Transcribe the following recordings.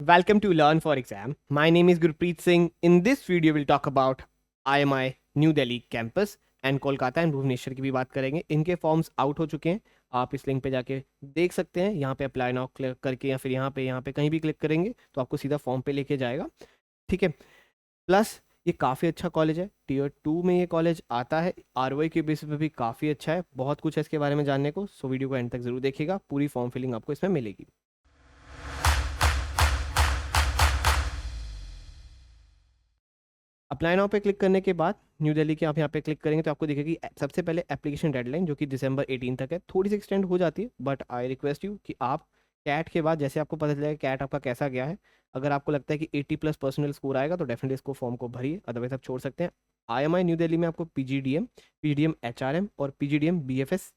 Welcome to Learn for Exam. My name is Gurpreet Singh. In this video, we'll talk about IMI New Delhi campus and Kolkata and Bhubaneswar की भी बात करेंगे. इनके forms out हो चुके हैं. आप इस लिंक पे जाके देख सकते हैं. यहाँ पे अप्लाई नाउ क्लिक करके या फिर यहाँ पे कहीं भी क्लिक करेंगे तो आपको सीधा फॉर्म पे लेके जाएगा. ठीक है. प्लस ये काफ़ी अच्छा कॉलेज है. टीयर 2 में ये कॉलेज आता है. ROI के बेसिस पे भी काफ़ी अच्छा है. बहुत कुछ है इसके बारे में जानने को. सो वीडियो को एंड तक जरूर देखिएगा. पूरी फॉर्म फिलिंग आपको इसमें मिलेगी. अप्लाई नाउ पे क्लिक करने के बाद न्यू दिल्ली के आप यहाँ पे क्लिक करेंगे तो आपको दिखेगी सबसे पहले एप्लीकेशन डेडलाइन जो कि दिसंबर 18 तक है. थोड़ी सी एक्सटेंड हो जाती है बट आई रिक्वेस्ट यू कि आप कैट के बाद जैसे आपको पता चलेगा कैट आपका कैसा गया है, अगर आपको लगता है कि 80+ पर्सनल स्कोर आएगा तो डेफिनेटली इसको फॉर्म को भरिए, अदरवाइज आप छोड़ सकते हैं. IMI न्यू दिल्ली में आपको PGDM HRM और PGDM BFS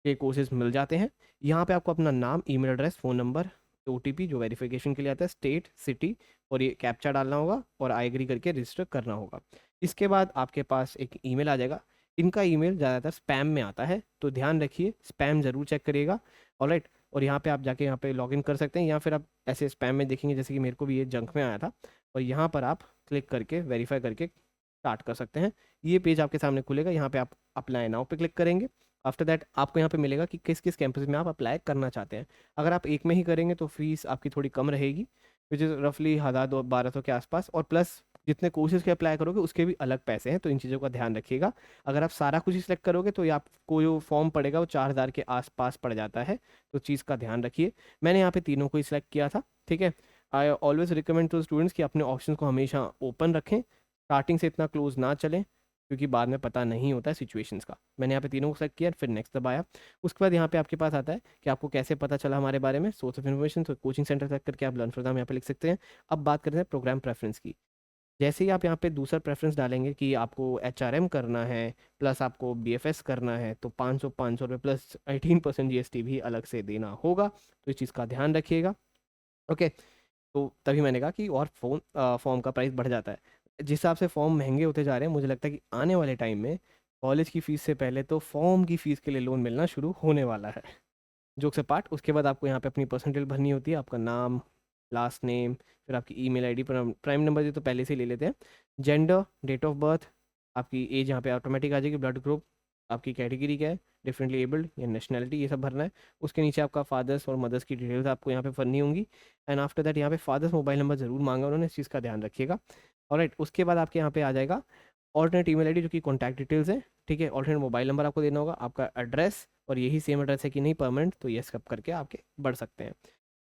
के कोर्सेज मिल जाते हैं. यहाँ पे आपको अपना नाम, email address, phone number, OTP जो वेरिफिकेशन के लिए आता है, स्टेट, सिटी और ये कैप्चा डालना होगा और आई एग्री करके रजिस्टर करना होगा. इसके बाद आपके पास एक ईमेल आ जाएगा. इनका ईमेल ज़्यादातर स्पैम में आता है तो ध्यान रखिए, स्पैम ज़रूर चेक करिएगा. ऑलराइट. और यहाँ पे आप जाके यहाँ पे लॉगिन कर सकते हैं या फिर आप ऐसे स्पैम में देखेंगे जैसे कि मेरे को भी ये जंक में आया था, और यहाँ पर आप क्लिक करके वेरीफाई करके स्टार्ट कर सकते हैं. ये पेज आपके सामने खुलेगा. यहाँ पे आप अप्लाई नाउ पे क्लिक करेंगे. आफ्टर दैट आपको यहाँ पे मिलेगा कि किस किस कैंपस में आप अप्लाई करना चाहते हैं. अगर आप एक में ही करेंगे तो फीस आपकी थोड़ी कम रहेगी, विच इज़ रफली 1000-1200 के आसपास, और प्लस जितने कोर्सेज के अप्लाई करोगे उसके भी अलग पैसे हैं, तो इन चीज़ों का ध्यान रखिएगा. अगर आप सारा कुछ ही सिलेक्ट करोगे तो ये आपको जो फॉर्म पड़ेगा वो 4000 के आसपास पड़ जाता है, तो चीज़ का ध्यान रखिए. मैंने यहाँ पे तीनों को ही सिलेक्ट किया था. ठीक है. I always recommend to students कि अपने ऑप्शन को हमेशा ओपन रखें, स्टार्टिंग से इतना क्लोज ना चलें क्योंकि बाद में पता नहीं होता है सिचुएशंस का. मैंने यहाँ पे तीनों को सेलेक्ट किया, फिर नेक्स्ट दबाया. उसके बाद यहाँ पे आपके पास आता है कि आपको कैसे पता चला हमारे बारे में, सोर्स ऑफ इन्फॉर्मेशन. तो कोचिंग सेंटर सेलेक्ट करके आप लर्न फॉर एग्जाम यहाँ पे लिख सकते हैं. अब बात करते हैं प्रोग्राम प्रेफरेंस की. जैसे ही आप यहाँ पे दूसरा प्रेफरेंस डालेंगे कि आपको HRM करना है प्लस आपको BFS करना है तो 500 रुपये प्लस 18% GST भी अलग से देना होगा, तो इस चीज़ का ध्यान रखिएगा. ओके. तो तभी मैंने कहा कि और फॉर्म का प्राइस बढ़ जाता है. जिस हिसाब से फॉर्म महंगे होते जा रहे हैं, मुझे लगता है कि आने वाले टाइम में कॉलेज की फ़ीस से पहले तो फॉर्म की फ़ीस के लिए लोन मिलना शुरू होने वाला है. जोक से पार्ट. उसके बाद आपको यहाँ पे अपनी पर्सनल डिटेल भरनी होती है. आपका नाम, लास्ट नेम, फिर आपकी ईमेल आईडी, प्राइम नंबर ये तो पहले से ही ले लेते हैं. जेंडर, डेट ऑफ बर्थ, आपकी एज यहाँ पे ऑटोमेटिक आ जाएगी. ब्लड ग्रुप, आपकी कैटेगरी क्या है, डिफरेंटली एबल्ड या नेशनैलिटी, ये सब भरना है. उसके नीचे आपका फादर्स और मदर्स की डिटेल्स आपको यहाँ पे भरनी होंगी. एंड आफ्टर दैट यहाँ पे फादर्स मोबाइल नंबर ज़रूर मांगा उन्होंने, इस चीज़ का ध्यान रखिएगा. ऑलराइट. उसके बाद आपके यहाँ पे आ जाएगा ऑल्टरनेट ईमेल आईडी जो कि कॉन्टैक्ट डिटेल्स है. ठीक है. ऑल्टरनेट मोबाइल नंबर आपको देना होगा, आपका एड्रेस, और यही सेम एड्रेस है कि नहीं परमानेंट, तो ये सब करके आपके बढ़ सकते हैं.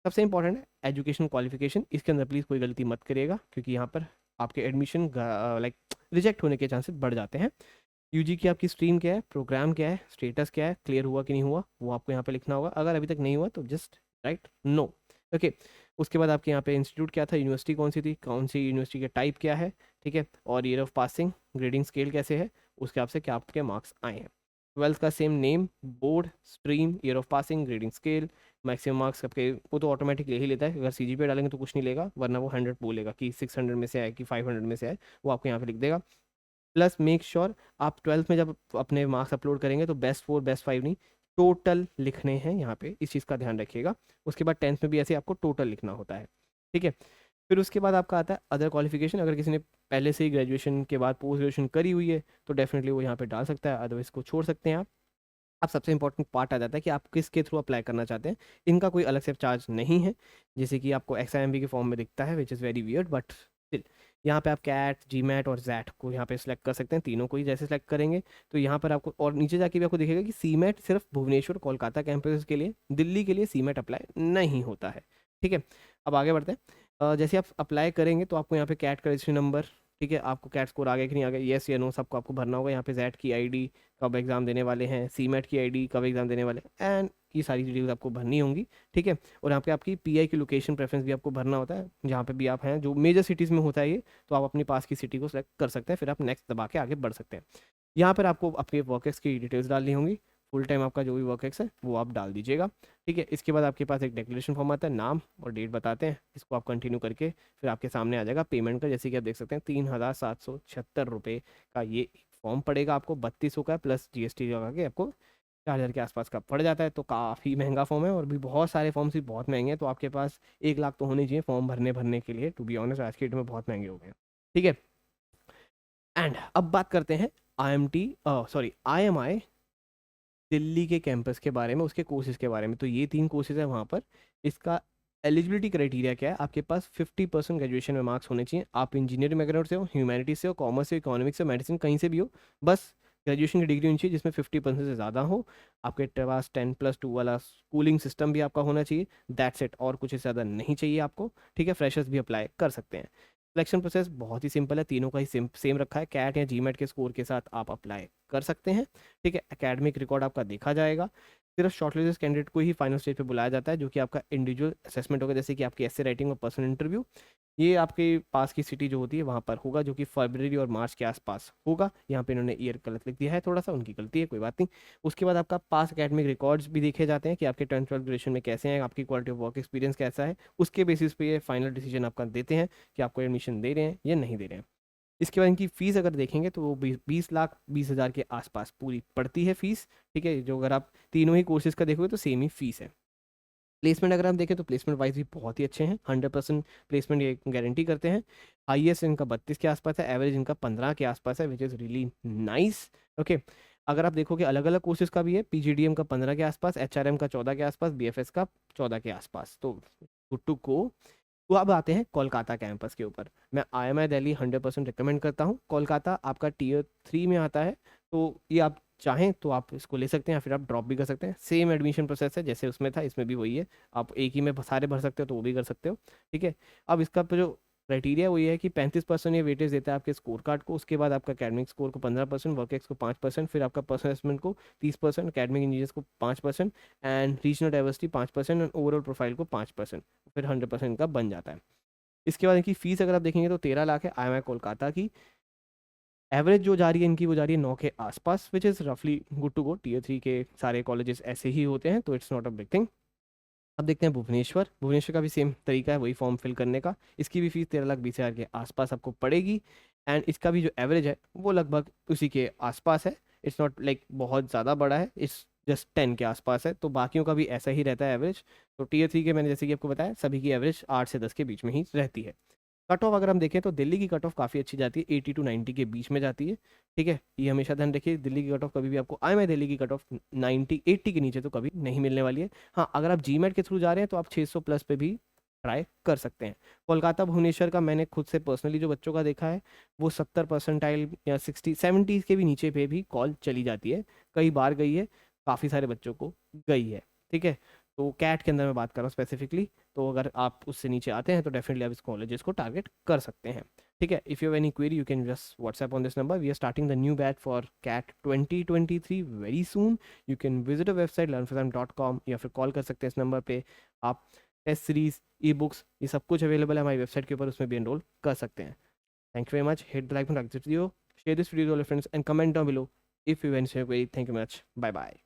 सबसे इंपॉर्टेंट है एजुकेशन क्वालिफिकेशन. इसके अंदर प्लीज़ कोई गलती मत करिएगा क्योंकि यहाँ पर आपके एडमिशन लाइक रिजेक्ट होने के चांसेस बढ़ जाते हैं. UG की आपकी स्ट्रीम क्या है, प्रोग्राम क्या है, स्टेटस क्या है, क्लियर हुआ कि नहीं हुआ, वो आपको यहाँ पे लिखना होगा. अगर अभी तक नहीं हुआ तो जस्ट राइट नो. ओके. उसके बाद आपके यहाँ पे इंस्टीट्यूट क्या था, यूनिवर्सिटी कौन सी थी, कौन सी यूनिवर्सिटी का टाइप क्या है. ठीक है. और year of passing, grading scale कैसे है, उसके आपसे क्या आपके मार्क्स आए हैं. 12th का same name, board, stream, year of passing, grading scale, maximum marks आपके, वो तो ऑटोमेटिक ले ही लेता है. अगर CGPA डालेंगे तो कुछ नहीं लेगा, वरना वो 100 बोलेगा कि 600 में से आए कि 500 में से आए, वो आपको यहाँ पे लिख देगा. प्लस मेक श्योर आप 12th में जब अपने मार्क्स अपलोड करेंगे तो बेस्ट 4 बेस्ट 5 नहीं, टोटल लिखने हैं यहाँ पे, इस चीज़ का ध्यान रखिएगा. उसके बाद 10th में भी ऐसे आपको टोटल लिखना होता है. ठीक है. फिर उसके बाद आपका आता है अदर क्वालिफिकेशन. अगर किसी ने पहले से ही ग्रेजुएशन के बाद पोस्ट ग्रेजुएशन करी हुई है तो डेफिनेटली वो यहाँ पे डाल सकता है, अदरवाइज को छोड़ सकते हैं आप. अब सबसे इंपॉर्टेंट पार्ट आ जाता है कि आप किसके थ्रू अप्लाई करना चाहते हैं. इनका कोई अलग से चार्ज नहीं है, जैसे कि आपको XIMB के फॉर्म में दिखता है, which is very weird but still. यहाँ पे आप कैट, GMAT और ZAT को यहाँ पे सिलेक्ट कर सकते हैं. तीनों को ही जैसे सिलेक्ट करेंगे तो यहाँ पर आपको, और नीचे जाके भी आपको दिखेगा कि CMAT सिर्फ भुवनेश्वर कोलकाता कैंपस के लिए, दिल्ली के लिए CMAT अप्लाई नहीं होता है. ठीक है. अब आगे बढ़ते हैं. जैसे आप अप्लाई करेंगे तो आपको यहाँ पे कैट का रजिस्ट्रेशन नंबर, ठीक है, आपको कैट स्कोर आ गया कि नहीं आ गया, येस या नो सबको आपको भरना होगा. यहाँ पे ZAT की ID, कब एग्ज़ाम देने वाले हैं, CMAT की ID, कब एग्ज़ाम देने वाले हैं, एंड ये सारी डिटेल्स आपको भरनी होंगी. ठीक है. और यहाँ पे आपकी PI की लोकेशन प्रेफरेंस भी आपको भरना होता है, जहाँ पे भी आप हैं, जो मेजर सिटीज़ में होता है ये, तो आप अपनी पास की सिटी को सेलेक्ट कर सकते हैं, फिर आप नेक्स्ट दबा के आगे बढ़ सकते हैं. यहाँ पर आपको अपने वर्कर्स की डिटेल्स डालनी होंगी. फुल टाइम आपका जो भी वर्कर्स है वो आप डाल दीजिएगा. ठीक है. इसके बाद आपके पास एक डिक्लेरेशन फॉर्म आता है, नाम और डेट बताते हैं, इसको आप कंटिन्यू करके फिर आपके सामने आ जाएगा पेमेंट का. जैसे कि आप देख सकते हैं 3776 रुपये का ये फॉर्म पड़ेगा आपको, 3200 का प्लस GST लगा के आपको 4,000 के आसपास का पड़ जाता है, तो काफ़ी महंगा फॉर्म है, और भी बहुत सारे फॉर्म्स भी बहुत महंगे हैं, तो आपके पास 1 लाख तो होने चाहिए फॉर्म भरने के लिए, टू बी ऑनेस्ट आज के डेट में बहुत महंगे हो गए हैं। ठीक है, एंड अब बात करते हैं IMI दिल्ली के कैंपस के बारे में, उसके कोर्सेज के बारे में। तो ये 3 कोर्सेज है वहाँ पर। इसका एलिजिबिलिटी क्राइटेरिया क्या है, आपके पास 50% ग्रेजुएशन में मार्क्स होने चाहिए। आप इंजीनियरिंग बैकग्राउंड से हो, ह्यूमैनिटीज से हो, कॉमर्स से, इकोनॉमिक्स से, मेडिसिन, कहीं से भी हो, बस ग्रेजुएशन की डिग्री होनी चाहिए जिसमें 50% से ज़्यादा हो। आपके पास 10+2 वाला स्कूलिंग सिस्टम भी आपका होना चाहिए, दैट्स इट, और कुछ ज़्यादा नहीं चाहिए आपको। ठीक है, फ्रेशर्स भी अप्लाई कर सकते हैं। सिलेक्शन प्रोसेस बहुत ही सिंपल है, तीनों का ही सेम रखा है, कैट या जीमेट के स्कोर के साथ आप अप्लाई कर सकते हैं। ठीक है, एकेडमिक रिकॉर्ड आपका देखा जाएगा। सिर्फ शॉर्टलिस्टेड कैंडिडेट को ही फाइनल स्टेज पे बुलाया जाता है, जो कि आपका इंडिविजुअल असेसमेंट होगा, जैसे कि आपकी एस्से राइटिंग और पर्सनल इंटरव्यू। ये आपके पास की सिटी जो होती है वहाँ पर होगा, जो कि फरवरी और मार्च के आसपास होगा। यहाँ पे इन्होंने ईयर गलत लिख दिया है, थोड़ा सा उनकी गलती है, कोई बात नहीं। उसके बाद आपका पास एकेडमिक रिकॉर्ड्स भी देखे जाते हैं कि आपके 10th-12th ग्रेजुएशन में कैसे हैं, आपकी क्वालिटी ऑफ वर्क एक्सपीरियंस कैसा है। उसके बेसिस पे ये फाइनल डिसीजन आपका देते हैं कि आपको एडमिशन दे रहे हैं या नहीं दे रहे हैं। इसके बाद इनकी फ़ीस अगर देखेंगे तो वो 20 लाख 20 हज़ार के आसपास पूरी पड़ती है फीस। ठीक है, जो अगर आप तीनों ही कोर्सेज का देखोगे तो सेम ही फीस है। प्लेसमेंट अगर हम देखें तो प्लेसमेंट वाइज भी बहुत ही अच्छे हैं, 100% प्लेसमेंट ये गारंटी करते हैं। हाईएस्ट इनका 32 के आसपास है, एवरेज इनका 15 के आसपास है, which is really nice. Okay, अगर आप देखोगे अलग अलग कोर्सेज का भी है, PGDM का 15 के आसपास, HRM का 14 के आसपास, BFS का 14 के आसपास, तो गुड टू गो। तो अब आते हैं कोलकाता कैंपस के ऊपर। मैं IMI दिल्ली 100% रिकमेंड करता हूँ। कोलकाता आपका Tier 3 में आता है, तो ये आप चाहें तो आप इसको ले सकते हैं, या फिर आप ड्रॉप भी कर सकते हैं। सेम एडमिशन प्रोसेस है जैसे उसमें था, इसमें भी वही है। आप एक ही में सारे भर सकते हो तो वो भी कर सकते हो। ठीक है, अब इसका जो क्राइटेरिया वो ये है कि 35% ये वेटेज देता है आपके स्कोर कार्ड को। उसके बाद आपका अकेडमिक स्कोर को 15%, वर्क एक्स को 5%, फिर आपका पर्सनल असेसमेंट को 30%, अकेडमिक इंजीनियर्स को 5%, and regional diversity 5%, and overall profile को 5%, फिर 100% का बन जाता है। इसके बाद इनकी फीस अगर आप देखेंगे तो 13 लाख है IMI कोलकाता की। एवरेज जो जा रही है इनकी वो जा रही है 9 के आसपास, विच इज़ रफली गुड टू गो। Tier 3 के सारे कॉलेजेस ऐसे ही होते हैं, तो it's not a big thing. अब देखते हैं भुवनेश्वर। भुवनेश्वर का भी सेम तरीका है वही फॉर्म फिल करने का। इसकी भी फीस 13,20,000 के आसपास आपको पड़ेगी, एंड इसका भी जो एवरेज है वो लगभग उसी के आसपास है। इट्स नॉट लाइक बहुत ज़्यादा बड़ा है, इट्स जस्ट 10 के आसपास है, तो बाकियों का भी ऐसा ही रहता है एवरेज। तो Tier 3 के मैंने जैसे कि आपको बताया सभी की एवरेज 8 से 10 के बीच में ही रहती है। कट ऑफ अगर हम देखें तो दिल्ली की कट ऑफ काफ़ी अच्छी जाती है, 80 to 90 के बीच में जाती है। ठीक है, ये हमेशा ध्यान रखिए, दिल्ली की कट ऑफ कभी भी आपको IMI दिल्ली की कट ऑफ 80 के नीचे तो कभी नहीं मिलने वाली है। हाँ, अगर आप GMAT के थ्रू जा रहे हैं तो आप 600 प्लस पे भी ट्राई कर सकते हैं। कोलकाता भुवनेश्वर का मैंने खुद से पर्सनली जो बच्चों का देखा है, वो 70% या 60-70 के भी नीचे पे भी कॉल चली जाती है, कई बार गई है, काफ़ी सारे बच्चों को गई है। ठीक है, तो कैट के अंदर मैं बात कर रहा हूँ स्पेसिफिकली, तो अगर आप उससे नीचे आते हैं तो डेफिनेटली आप इस कॉलेजेस को टारगेट कर सकते हैं। ठीक है, if you have any query you can just WhatsApp on this number. We are starting the new batch for CAT 2023 very soon. You can visit a website learnforexam.com, या फिर कॉल कर सकते हैं इस नंबर पे। आप टेस्ट सीरीज, ई बुक्स, ये सब कुछ अवेलेबल है हमारी वेबसाइट के ऊपर, उसमें भी एनरोल कर सकते हैं। Thank you very much. Hit the like button, share this video to your friends and comment down below if you have any query. Thank you much, bye bye.